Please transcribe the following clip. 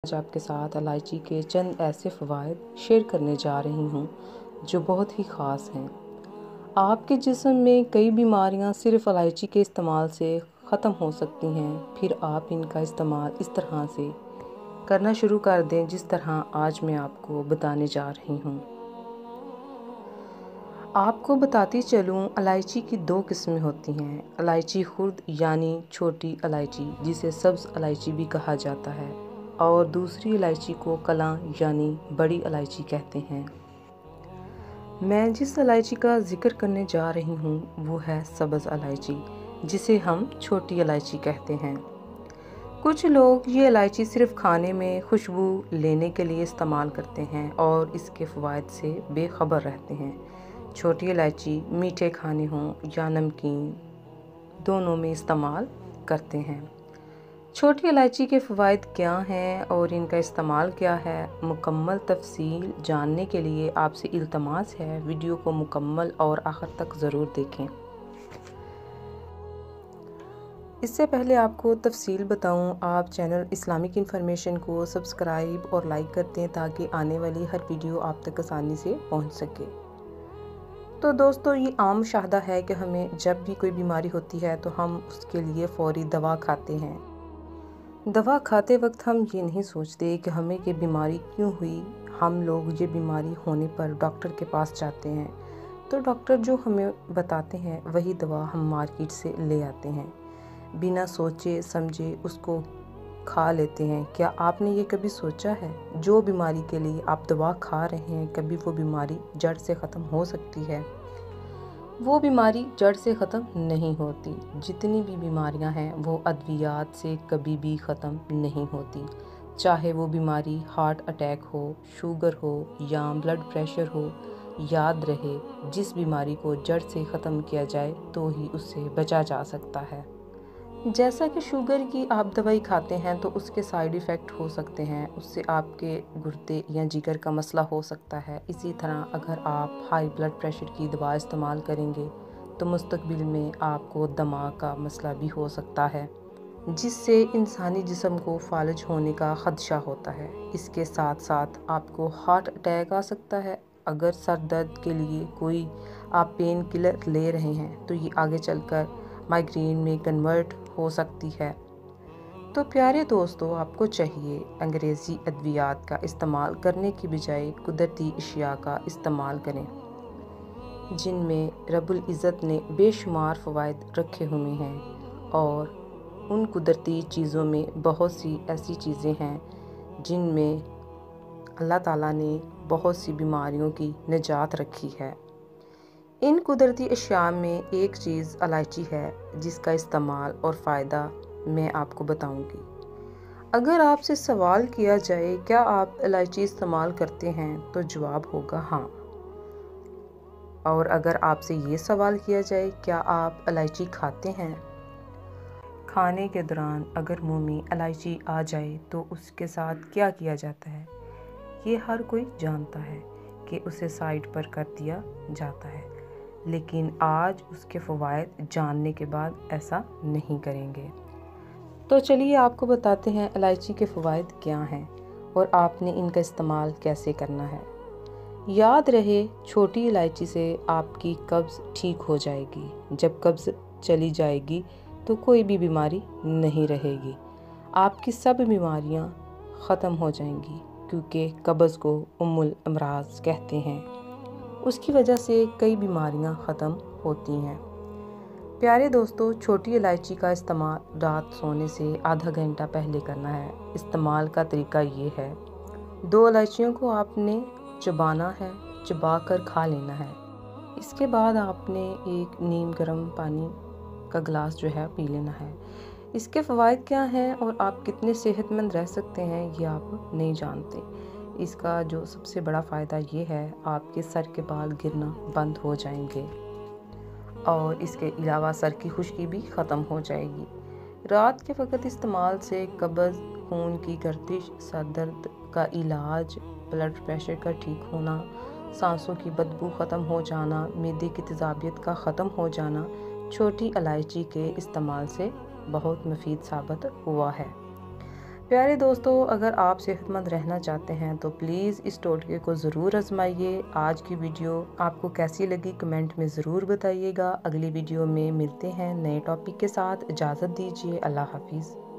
आज आपके साथ इलायची के चंद ऐसे फ़वाइद शेयर करने जा रही हूँ जो बहुत ही ख़ास हैं। आपके जिस्म में कई बीमारियाँ सिर्फ़ इलायची के इस्तेमाल से ख़त्म हो सकती हैं। फिर आप इनका इस्तेमाल इस तरह से करना शुरू कर दें जिस तरह आज मैं आपको बताने जा रही हूँ। आपको बताती चलूँ, इलायची की दो किस्में होती हैं। इलायची खुर्द यानी छोटी इलायची, जिसे सब्ज़ इलायची भी कहा जाता है, और दूसरी इलायची को कलां यानी बड़ी इलायची कहते हैं। मैं जिस इलायची का ज़िक्र करने जा रही हूँ वो है सब्ज़ इलायची, जिसे हम छोटी इलायची कहते हैं। कुछ लोग ये इलायची सिर्फ़ खाने में खुशबू लेने के लिए इस्तेमाल करते हैं और इसके फ़वाइद से बेखबर रहते हैं। छोटी इलायची मीठे खाने हों या नमकीन, दोनों में इस्तेमाल करते हैं। छोटी इलायची के फ़वाइद क्या हैं और इनका इस्तेमाल क्या है, मुकम्मल तफ़सील जानने के लिए आपसे इल्तमास है वीडियो को मुकम्मल और आखिर तक ज़रूर देखें। इससे पहले आपको तफ़सील बताऊं, आप चैनल इस्लामिक इन्फॉर्मेशन को सब्सक्राइब और लाइक कर दें ताकि आने वाली हर वीडियो आप तक आसानी से पहुंच सके। तो दोस्तों, ये आम मुशाहदा है कि हमें जब भी कोई बीमारी होती है तो हम उसके लिए फ़ौरी दवा खाते हैं। दवा खाते वक्त हम ये नहीं सोचते कि हमें ये बीमारी क्यों हुई। हम लोग ये बीमारी होने पर डॉक्टर के पास जाते हैं, तो डॉक्टर जो हमें बताते हैं वही दवा हम मार्केट से ले आते हैं। बिना सोचे समझे उसको खा लेते हैं। क्या आपने ये कभी सोचा है, जो बीमारी के लिए आप दवा खा रहे हैं, कभी वो बीमारी जड़ से ख़त्म हो सकती है? वो बीमारी जड़ से ख़त्म नहीं होती। जितनी भी बीमारियां हैं वो अद्वियात से कभी भी ख़त्म नहीं होती। चाहे वो बीमारी हार्ट अटैक हो, शुगर हो या ब्लड प्रेशर हो, याद रहे, जिस बीमारी को जड़ से ख़त्म किया जाए तो ही उससे बचा जा सकता है। जैसा कि शुगर की आप दवाई खाते हैं तो उसके साइड इफ़ेक्ट हो सकते हैं, उससे आपके गुर्दे या जिगर का मसला हो सकता है। इसी तरह अगर आप हाई ब्लड प्रेशर की दवा इस्तेमाल करेंगे तो मुस्तकबिल में आपको दिमाग का मसला भी हो सकता है, जिससे इंसानी जिस्म को फालज होने का ख़दशा होता है। इसके साथ साथ आपको हार्ट अटैक आ सकता है। अगर सर दर्द के लिए कोई आप पेन किलर ले रहे हैं तो ये आगे चलकर माइग्रेन में कन्वर्ट हो सकती है। तो प्यारे दोस्तों, आपको चाहिए अंग्रेज़ी अद्वियात का इस्तेमाल करने की बजाय कुदरती अशिया का इस्तेमाल करें, जिनमें रब्बुल इज़्ज़त ने बेशुमार फ़वाइद रखे हुए हैं। और उन कुदरती चीज़ों में बहुत सी ऐसी चीज़ें हैं जिनमें अल्लाह ताला ने बहुत सी बीमारियों की निजात रखी है। इन कुदरती अशिया में एक चीज़ इलायची है जिसका इस्तेमाल और फ़ायदा मैं आपको बताऊंगी। अगर आपसे सवाल किया जाए क्या आप इलायची इस्तेमाल करते हैं तो जवाब होगा हाँ। और अगर आपसे ये सवाल किया जाए क्या आप इलायची खाते हैं, खाने के दौरान अगर मुंह में इलायची आ जाए तो उसके साथ क्या किया जाता है, ये हर कोई जानता है कि उसे साइड पर कर दिया जाता है। लेकिन आज उसके फ़वाइद जानने के बाद ऐसा नहीं करेंगे। तो चलिए आपको बताते हैं इलायची के फ़वाइद क्या हैं और आपने इनका इस्तेमाल कैसे करना है। याद रहे, छोटी इलायची से आपकी कब्ज़ ठीक हो जाएगी। जब कब्ज़ चली जाएगी तो कोई भी बीमारी नहीं रहेगी। आपकी सब बीमारियां ख़त्म हो जाएंगी, क्योंकि कब्ज़ को उम्मुल अमराज़ कहते हैं। उसकी वजह से कई बीमारियां ख़त्म होती हैं। प्यारे दोस्तों, छोटी इलायची का इस्तेमाल रात सोने से आधा घंटा पहले करना है। इस्तेमाल का तरीका ये है, 2 इलायचियों को आपने चबाना है, चबा कर खा लेना है। इसके बाद आपने एक नीम गर्म पानी का गिलास जो है पी लेना है। इसके फ़वाइद क्या हैं और आप कितने सेहतमंद रह सकते हैं ये आप नहीं जानते। इसका जो सबसे बड़ा फ़ायदा ये है, आपके सर के बाल गिरना बंद हो जाएंगे और इसके अलावा सर की खुश्की भी ख़त्म हो जाएगी। रात के वक्त इस्तेमाल से कब्ज़, खून की गर्दिश, सर दर्द का इलाज, ब्लड प्रेशर का ठीक होना, सांसों की बदबू ख़त्म हो जाना, मैदे की तेज़ाबियत का ख़त्म हो जाना छोटी इलायची के इस्तेमाल से बहुत मुफीद साबित हुआ है। प्यारे दोस्तों, अगर आप सेहतमंद रहना चाहते हैं तो प्लीज़ इस टोटके को ज़रूर आजमाइए। आज की वीडियो आपको कैसी लगी कमेंट में ज़रूर बताइएगा। अगली वीडियो में मिलते हैं नए टॉपिक के साथ। इजाज़त दीजिए। अल्लाह हाफिज़।